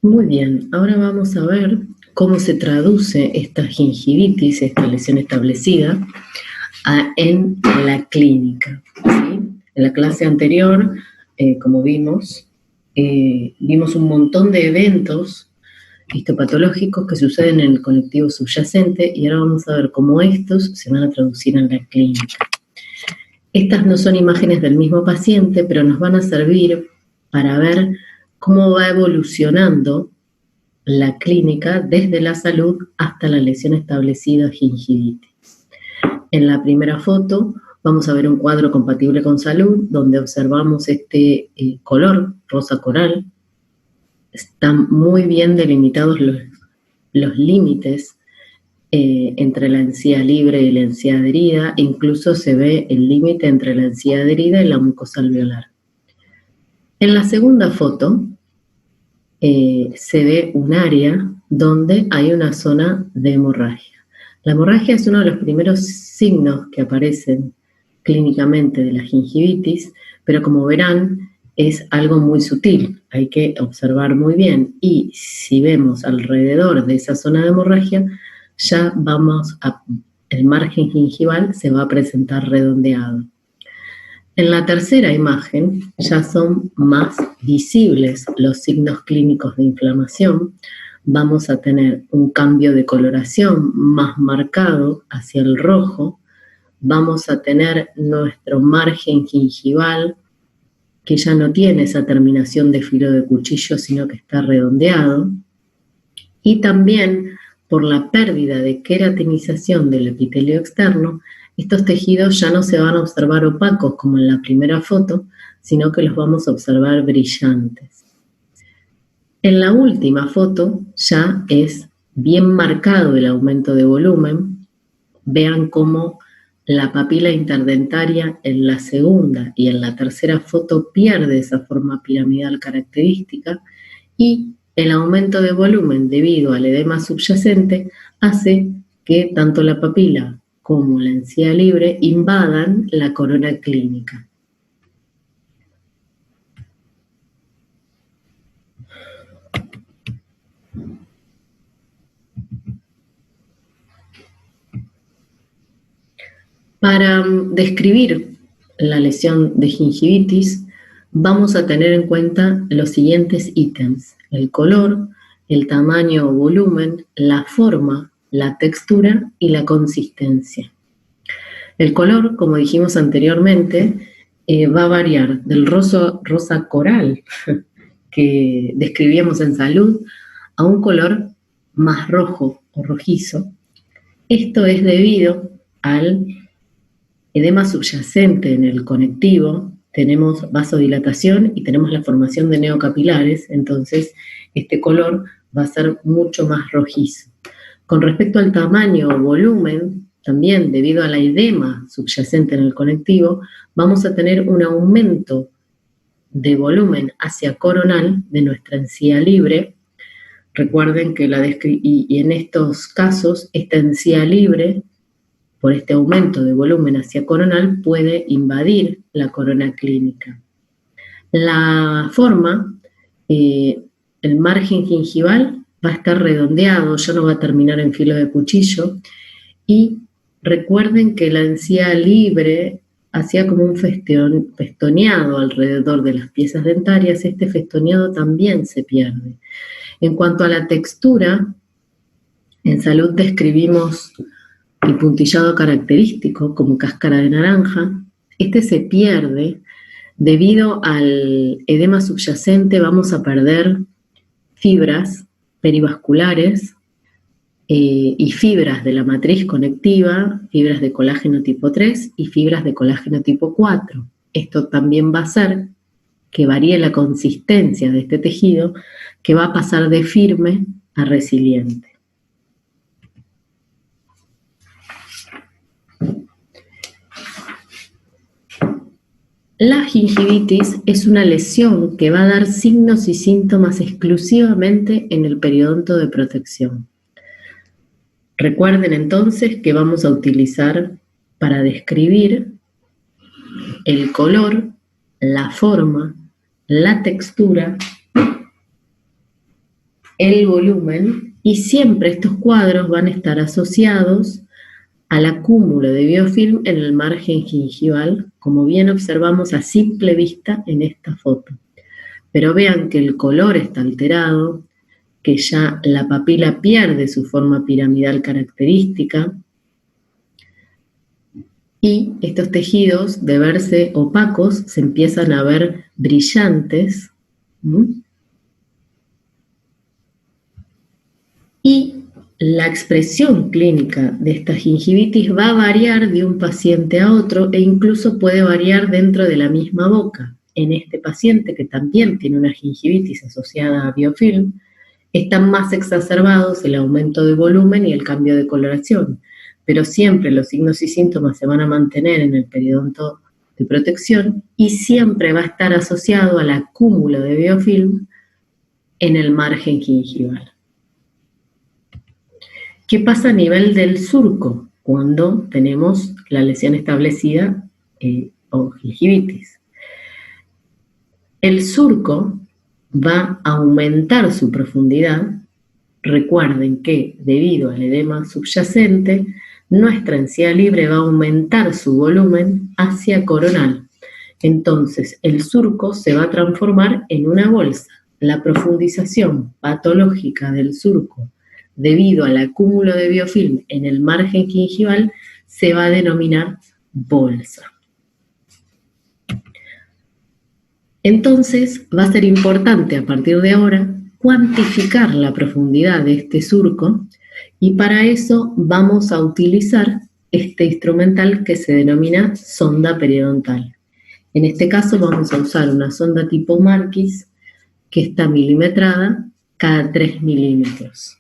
Muy bien, ahora vamos a ver cómo se traduce esta gingivitis, esta lesión establecida, en la clínica, ¿sí? En la clase anterior, como vimos un montón de eventos histopatológicos que suceden en el conectivo subyacente y ahora vamos a ver cómo estos se van a traducir en la clínica. Estas no son imágenes del mismo paciente, pero nos van a servir para ver cómo va evolucionando la clínica desde la salud hasta la lesión establecida gingivitis. En la primera foto vamos a ver un cuadro compatible con salud, donde observamos este color rosa coral. Están muy bien delimitados los límites entre la encía libre y la encía adherida. Incluso se ve el límite entre la encía adherida y la mucosa alveolar. En la segunda foto se ve un área donde hay una zona de hemorragia. La hemorragia es uno de los primeros signos que aparecen clínicamente de la gingivitis, pero como verán, es algo muy sutil, hay que observar muy bien, y si vemos alrededor de esa zona de hemorragia, ya el margen gingival se va a presentar redondeado. En la tercera imagen ya son más visibles los signos clínicos de inflamación. Vamos a tener un cambio de coloración más marcado hacia el rojo. Vamos a tener nuestro margen gingival que ya no tiene esa terminación de filo de cuchillo, sino que está redondeado. Y también por la pérdida de queratinización del epitelio externo, estos tejidos ya no se van a observar opacos como en la primera foto, sino que los vamos a observar brillantes. En la última foto ya es bien marcado el aumento de volumen. Vean cómo la papila interdentaria en la segunda y en la tercera foto pierde esa forma piramidal característica, y el aumento de volumen debido al edema subyacente hace que tanto la papila como la encía libre invadan la corona clínica. Para describir la lesión de gingivitis, vamos a tener en cuenta los siguientes ítems: el color, el tamaño o volumen, la forma, la textura y la consistencia. El color, como dijimos anteriormente, va a variar del rosa coral que describíamos en salud a un color más rojo o rojizo. Esto es debido al edema subyacente en el conectivo. Tenemos vasodilatación y tenemos la formación de neocapilares, entonces este color va a ser mucho más rojizo. Con respecto al tamaño o volumen, también debido a la edema subyacente en el conectivo, vamos a tener un aumento de volumen hacia coronal de nuestra encía libre. Recuerden que en estos casos, esta encía libre, por este aumento de volumen hacia coronal, puede invadir la corona clínica. La forma, el margen gingival va a estar redondeado, ya no va a terminar en filo de cuchillo, y recuerden que la encía libre hacía como un festoneado alrededor de las piezas dentarias. Este festoneado también se pierde. En cuanto a la textura, en salud describimos el puntillado característico como cáscara de naranja. Este se pierde debido al edema subyacente. Vamos a perder fibras perivasculares y fibras de la matriz conectiva, fibras de colágeno tipo 3 y fibras de colágeno tipo 4. Esto también va a hacer que varíe la consistencia de este tejido, que va a pasar de firme a resiliente. La gingivitis es una lesión que va a dar signos y síntomas exclusivamente en el periodonto de protección. Recuerden entonces que vamos a utilizar para describir el color, la forma, la textura el volumen, y siempre estos cuadros van a estar asociados al acúmulo de biofilm en el margen gingival, como bien observamos a simple vista en esta foto. Pero vean que el color está alterado, que ya la papila pierde su forma piramidal característica, y estos tejidos, de verse opacos, se empiezan a ver brillantes. Y la expresión clínica de esta gingivitis va a variar de un paciente a otro e incluso puede variar dentro de la misma boca. En este paciente, que también tiene una gingivitis asociada a biofilm, están más exacerbados el aumento de volumen y el cambio de coloración, pero siempre los signos y síntomas se van a mantener en el periodonto de protección y siempre va a estar asociado al acúmulo de biofilm en el margen gingival. ¿Qué pasa a nivel del surco cuando tenemos la lesión establecida o gingivitis? El surco va a aumentar su profundidad. Recuerden que debido al edema subyacente, nuestra encía libre va a aumentar su volumen hacia coronal. Entonces, el surco se va a transformar en una bolsa. La profundización patológica del surco debido al acúmulo de biofilm en el margen gingival se va a denominar bolsa. Entonces, va a ser importante a partir de ahora cuantificar la profundidad de este surco y para eso vamos a utilizar este instrumental que se denomina sonda periodontal. En este caso vamos a usar una sonda tipo Marquis que está milimetrada cada 3 milímetros.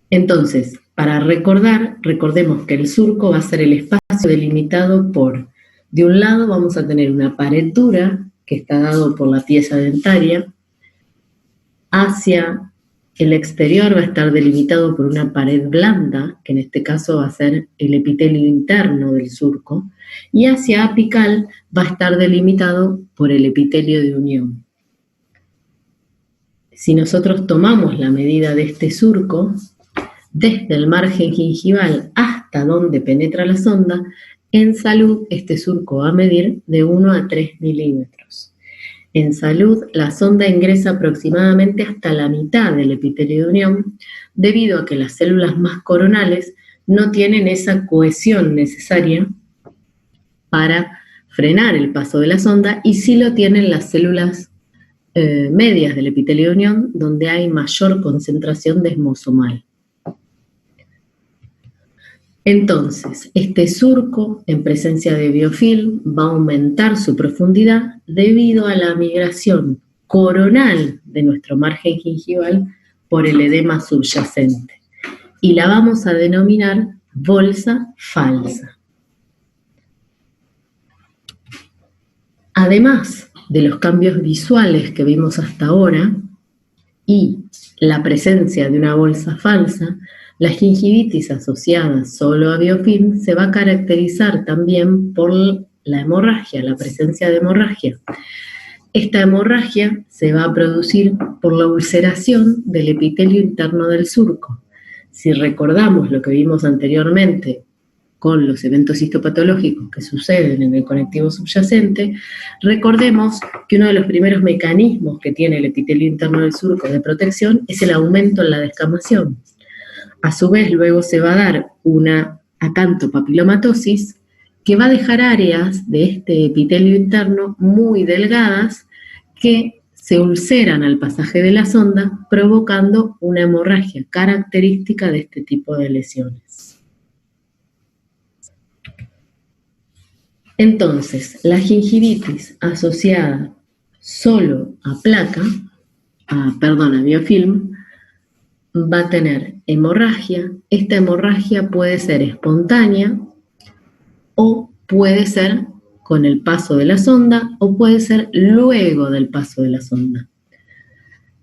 Entonces, para recordemos que el surco va a ser el espacio delimitado por, de un lado vamos a tener una pared dura, que está dado por la pieza dentaria, hacia el exterior va a estar delimitado por una pared blanda, que en este caso va a ser el epitelio interno del surco, y hacia apical va a estar delimitado por el epitelio de unión. Si nosotros tomamos la medida de este surco, desde el margen gingival hasta donde penetra la sonda, en salud este surco va a medir de 1 a 3 milímetros. En salud, la sonda ingresa aproximadamente hasta la mitad del epitelio de unión, debido a que las células más coronales no tienen esa cohesión necesaria para frenar el paso de la sonda, y sí lo tienen las células medias del epitelio de unión, donde hay mayor concentración desmosomal. Entonces, este surco, en presencia de biofilm, va a aumentar su profundidad debido a la migración coronal de nuestro margen gingival por el edema subyacente. Y la vamos a denominar bolsa falsa. Además de los cambios visuales que vimos hasta ahora y la presencia de una bolsa falsa, la gingivitis asociada solo a biofilm se va a caracterizar también por la hemorragia, la presencia de hemorragia. Esta hemorragia se va a producir por la ulceración del epitelio interno del surco. Si recordamos lo que vimos anteriormente con los eventos histopatológicos que suceden en el conectivo subyacente, recordemos que uno de los primeros mecanismos que tiene el epitelio interno del surco de protección es el aumento en la descamación. A su vez, luego se va a dar una acantopapilomatosis que va a dejar áreas de este epitelio interno muy delgadas que se ulceran al pasaje de la sonda, provocando una hemorragia característica de este tipo de lesiones. Entonces, la gingivitis asociada solo a biofilm, va a tener hemorragia. Esta hemorragia puede ser espontánea o puede ser con el paso de la sonda o puede ser luego del paso de la sonda.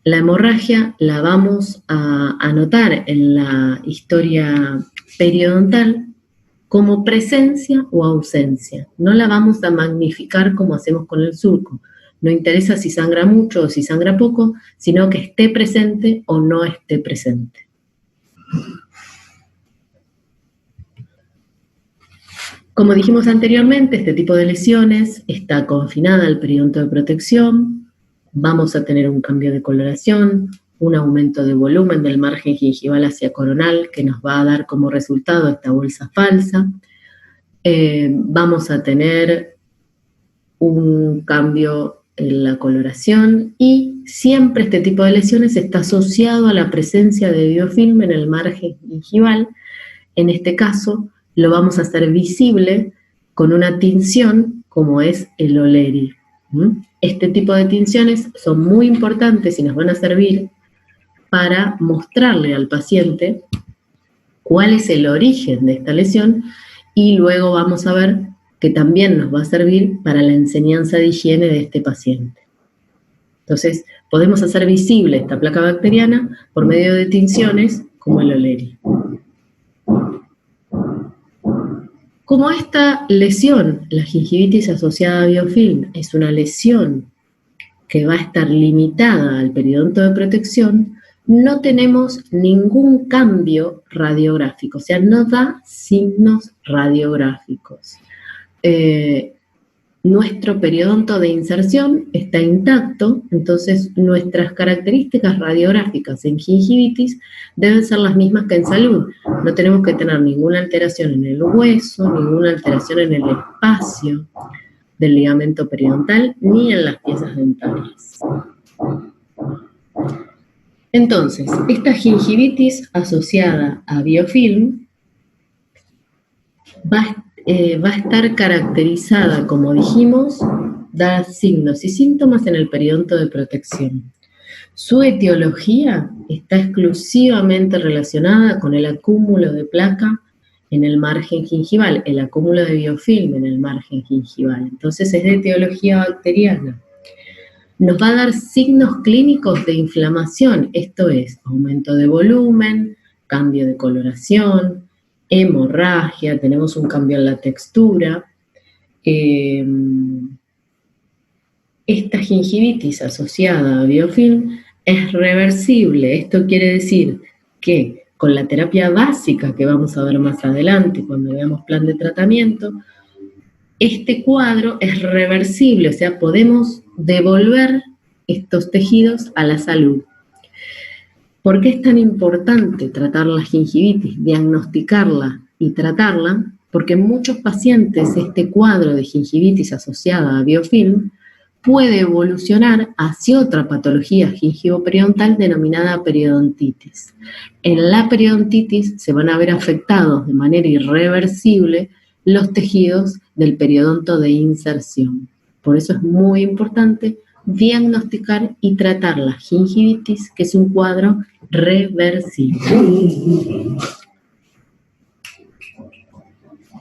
La hemorragia la vamos a anotar en la historia periodontal como presencia o ausencia. No la vamos a magnificar como hacemos con el surco. No interesa si sangra mucho o si sangra poco, sino que esté presente o no esté presente. Como dijimos anteriormente, este tipo de lesiones está confinada al periodonto de protección, vamos a tener un cambio de coloración, un aumento de volumen del margen gingival hacia coronal que nos va a dar como resultado esta bolsa falsa. Vamos a tener un cambio en la coloración y siempre este tipo de lesiones está asociado a la presencia de biofilm en el margen gingival. En este caso lo vamos a hacer visible con una tinción como es el O'Leary. Este tipo de tinciones son muy importantes y nos van a servir para mostrarle al paciente cuál es el origen de esta lesión y luego vamos a ver que también nos va a servir para la enseñanza de higiene de este paciente. Entonces, podemos hacer visible esta placa bacteriana por medio de tinciones como el O'Leary. Como esta lesión, la gingivitis asociada a biofilm, es una lesión que va a estar limitada al periodonto de protección, no tenemos ningún cambio radiográfico, o sea, no da signos radiográficos. Nuestro periodonto de inserción está intacto, entonces nuestras características radiográficas en gingivitis deben ser las mismas que en salud. No tenemos que tener ninguna alteración en el hueso, ninguna alteración en el espacio del ligamento periodontal, ni en las piezas dentarias. Entonces, esta gingivitis asociada a biofilm va a estar caracterizada, como dijimos, da signos y síntomas en el periodonto de protección. Su etiología está exclusivamente relacionada con el acúmulo de placa en el margen gingival, el acúmulo de biofilm en el margen gingival. Entonces es de etiología bacteriana. Nos va a dar signos clínicos de inflamación, esto es, aumento de volumen, cambio de coloración, hemorragia, tenemos un cambio en la textura. Esta gingivitis asociada a biofilm es reversible. Esto quiere decir que con la terapia básica que vamos a ver más adelante cuando veamos plan de tratamiento, este cuadro es reversible, o sea, podemos devolver estos tejidos a la salud. ¿Por qué es tan importante tratar la gingivitis, diagnosticarla y tratarla? Porque en muchos pacientes este cuadro de gingivitis asociada a biofilm puede evolucionar hacia otra patología gingivoperiodontal denominada periodontitis. En la periodontitis se van a ver afectados de manera irreversible los tejidos del periodonto de inserción. Por eso es muy importante diagnosticar y tratar la gingivitis, que es un cuadro reversible.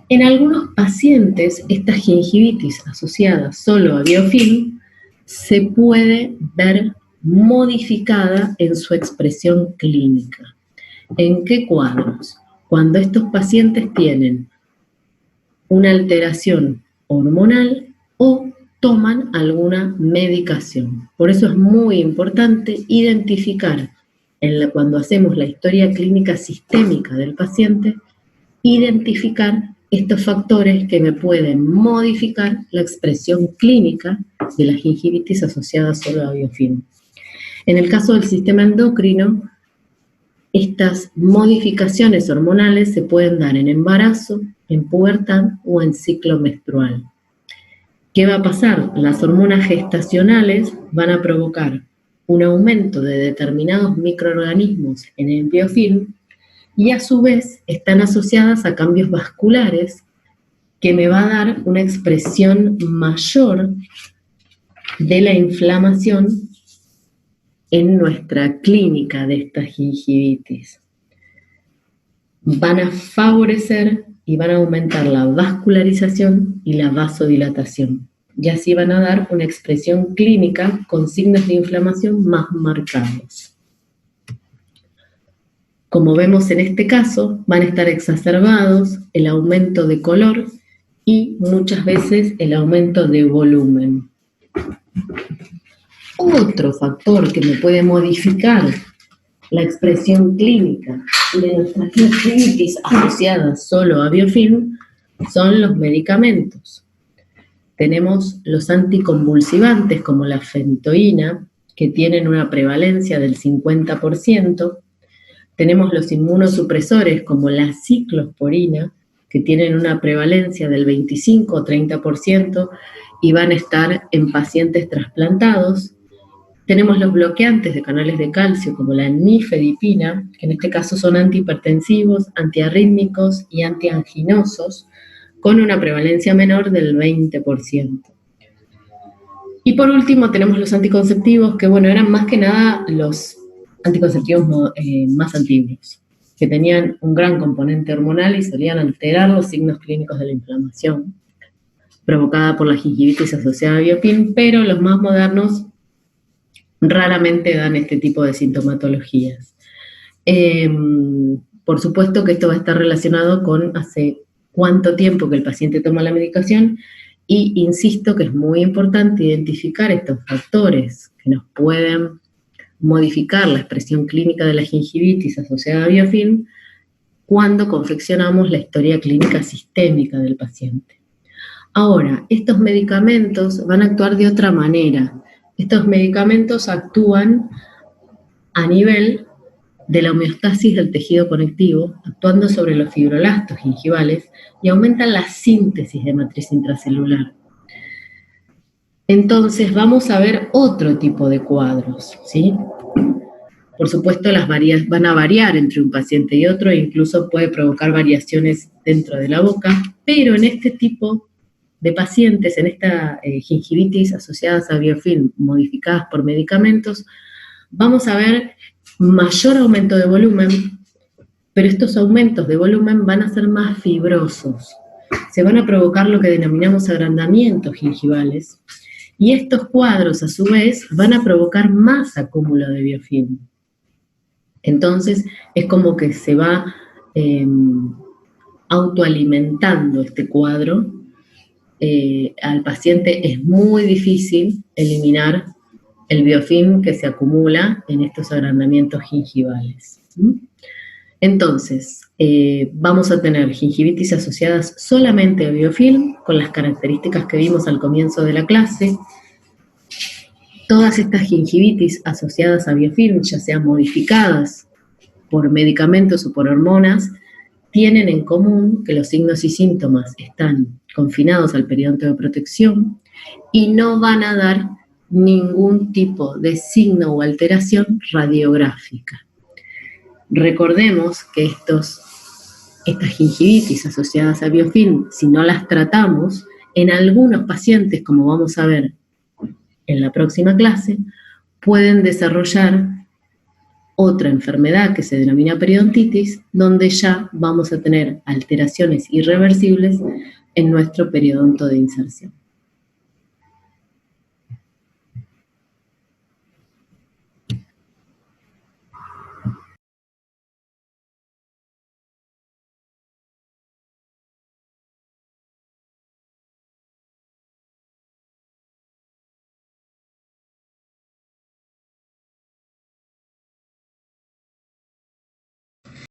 En algunos pacientes, esta gingivitis asociada solo a biofilm se puede ver modificada en su expresión clínica. ¿En qué cuadros? Cuando estos pacientes tienen una alteración hormonal o toman alguna medicación. Por eso es muy importante identificar, cuando hacemos la historia clínica sistémica del paciente, identificar estos factores que me pueden modificar la expresión clínica de la gingivitis asociada solo a biofilm. En el caso del sistema endocrino, estas modificaciones hormonales se pueden dar en embarazo, en pubertad o en ciclo menstrual. ¿Qué va a pasar? Las hormonas gestacionales van a provocar un aumento de determinados microorganismos en el biofilm y a su vez están asociadas a cambios vasculares que me va a dar una expresión mayor de la inflamación en nuestra clínica de esta gingivitis. Van a favorecer y van a aumentar la vascularización y la vasodilatación. Y así van a dar una expresión clínica con signos de inflamación más marcados. Como vemos en este caso, van a estar exacerbados el aumento de color y muchas veces el aumento de volumen. Otro factor que me puede modificar la expresión clínica de nuestras gingivitis asociadas solo a biofilm son los medicamentos. Tenemos los anticonvulsivantes como la fentoína, que tienen una prevalencia del 50%. Tenemos los inmunosupresores como la ciclosporina, que tienen una prevalencia del 25 o 30% y van a estar en pacientes trasplantados. Tenemos los bloqueantes de canales de calcio como la nifedipina, que en este caso son antihipertensivos, antiarrítmicos y antianginosos, con una prevalencia menor del 20%. Y por último tenemos los anticonceptivos, que bueno, eran más que nada los anticonceptivos más antiguos, que tenían un gran componente hormonal y solían alterar los signos clínicos de la inflamación provocada por la gingivitis asociada a biofilm, pero los más modernos raramente dan este tipo de sintomatologías. Por supuesto que esto va a estar relacionado con hace cuánto tiempo que el paciente toma la medicación y insisto que es muy importante identificar estos factores que nos pueden modificar la expresión clínica de la gingivitis asociada a biofilm cuando confeccionamos la historia clínica sistémica del paciente. Ahora, estos medicamentos van a actuar de otra manera. Estos medicamentos actúan a nivel de la homeostasis del tejido conectivo, actuando sobre los fibroblastos gingivales y aumentan la síntesis de matriz intracelular. Entonces vamos a ver otro tipo de cuadros, ¿sí? Por supuesto, van a variar entre un paciente y otro e incluso puede provocar variaciones dentro de la boca, pero en este tipo de pacientes, en esta gingivitis asociadas a biofilm modificadas por medicamentos, vamos a ver mayor aumento de volumen, pero estos aumentos de volumen van a ser más fibrosos. Se van a provocar lo que denominamos agrandamientos gingivales, y estos cuadros, a su vez, van a provocar más acúmulo de biofilm. Entonces, es como que se va autoalimentando este cuadro. Al paciente es muy difícil eliminar el biofilm que se acumula en estos agrandamientos gingivales. Entonces, vamos a tener gingivitis asociadas solamente a biofilm, con las características que vimos al comienzo de la clase. Todas estas gingivitis asociadas a biofilm, ya sean modificadas por medicamentos o por hormonas, tienen en común que los signos y síntomas están confinados al periodonto de protección y no van a dar ningún tipo de signo o alteración radiográfica. Recordemos que estas gingivitis asociadas a biofilm, si no las tratamos, en algunos pacientes, como vamos a ver en la próxima clase, pueden desarrollar otra enfermedad que se denomina periodontitis, donde ya vamos a tener alteraciones irreversibles en nuestro periodonto de inserción.